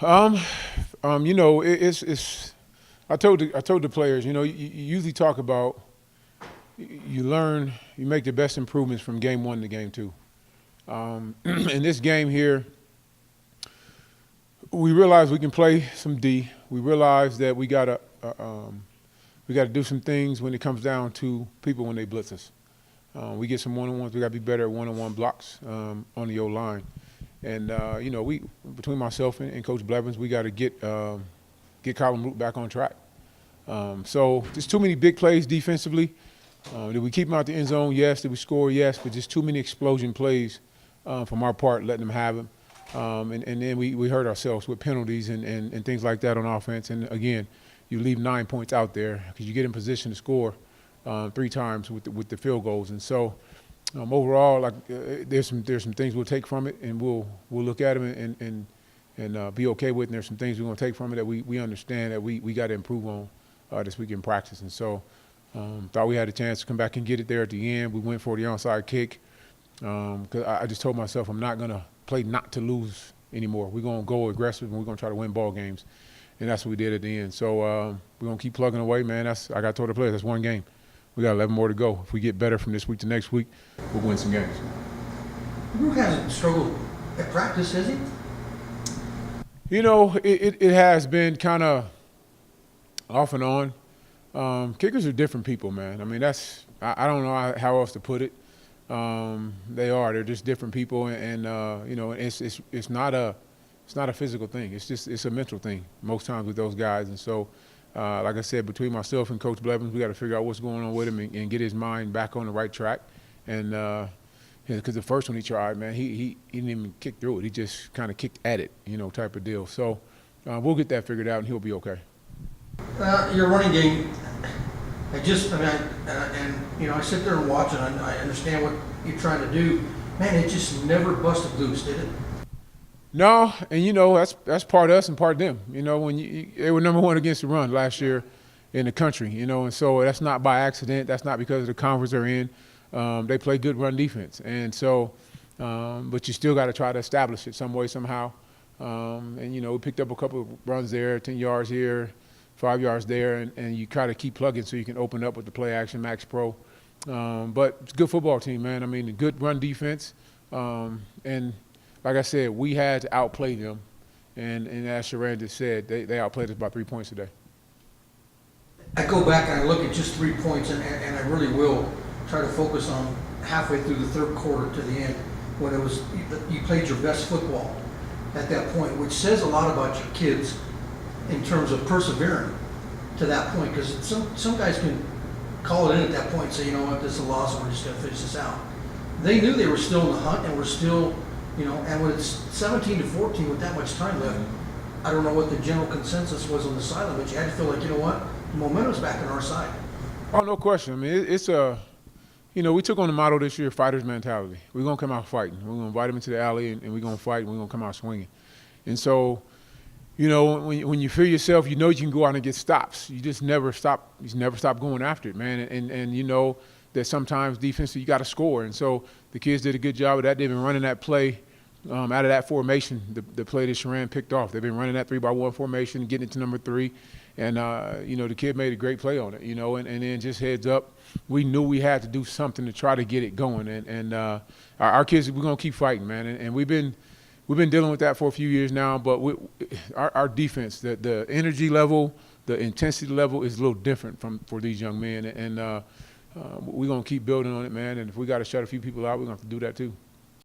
Um, it's. I told the players, you usually talk about you learn, you make the best improvements from game one to game two. In this game here, we realize we can play some D. We realize that we gotta do some things when it comes down to people when they blitz us. We get some one-on-ones. We gotta be better at one-on-one blocks on the O line. And we between myself and Coach Blevins, we got to get Colin Root back on track. So just too many big plays defensively. Did we keep them out the end zone? Yes. Did we score? Yes. But just too many explosion plays from our part, letting them have them. And then we hurt ourselves with penalties and things like that on offense. And again, you leave 9 points out there because you get in position to score 3 times with the field goals. And so overall, there's some things we'll take from it, and we'll look at them and be okay with. And there's some things we're going to take from it that we understand that we got to improve on this week in practice. And so thought we had a chance to come back and get it there at the end. We went for the onside kick because I just told myself I'm not going to play not to lose anymore. We're going to go aggressive, and we're going to try to win ball games. And that's what we did at the end. So we're going to keep plugging away, man. I got told the players, that's one game. We got 11 more to go. If we get better from this week to next week, we'll win some games. Root hasn't struggled at practice, has he? It has been kind of off and on. Kickers are different people, man. I mean, I don't know how else to put it. They're just different people, and it's not a physical thing. It's a mental thing most times with those guys. And so, like I said, between myself and Coach Blevins, we got to figure out what's going on with him and get his mind back on the right track. And because the first one he tried, man, he didn't even kick through it. He just kind of kicked at it, type of deal. So we'll get that figured out, and he'll be okay. Your running game, I sit there and watch it. I understand what you're trying to do. Man, it just never busted loose, did it? No, and that's part us and part them. When they were number one against the run last year in the country, and so that's not by accident. That's not because of the conference they're in. They play good run defense, and so, but you still got to try to establish it some way, somehow. We picked up a couple of runs there, 10 yards here, 5 yards there, and you try to keep plugging so you can open up with the play action, Max Pro. But it's a good football team, man. I mean, a good run defense, and like I said, we had to outplay them, and as Sharan just said, they outplayed us by 3 points today. I go back and I look at just 3 points, and I really will try to focus on halfway through the third quarter to the end when it was you played your best football at that point, which says a lot about your kids in terms of persevering to that point, because some guys can call it in at that point and say, you know what, this is a loss, and we're just going to finish this out. They knew they were still in the hunt and were still, and when it's 17-14 with that much time left, I don't know what the general consensus was on the sideline, but you had to feel like, you know what, the momentum's back on our side. Oh, no question. I mean, we took on the motto this year, fighter's mentality. We're going to come out fighting. We're going to invite them into the alley, and we're going to fight, and we're going to come out swinging. And so, when you feel yourself, you can go out and get stops. You just never stop. You never stop going after it, man. And that sometimes defensively you got to score. And so the kids did a good job of that. They've been running that play out of that formation, the play that Sharan picked off. They've been running that 3-by-1 formation, getting it to number 3. And, the kid made a great play on it, and then just heads up. We knew we had to do something to try to get it going. And our kids, we're going to keep fighting, man. And we've been dealing with that for a few years now, but our defense, the energy level, the intensity level is a little different for these young men. And we're going to keep building on it, man. And if we got to shut a few people out, we're going to have to do that too.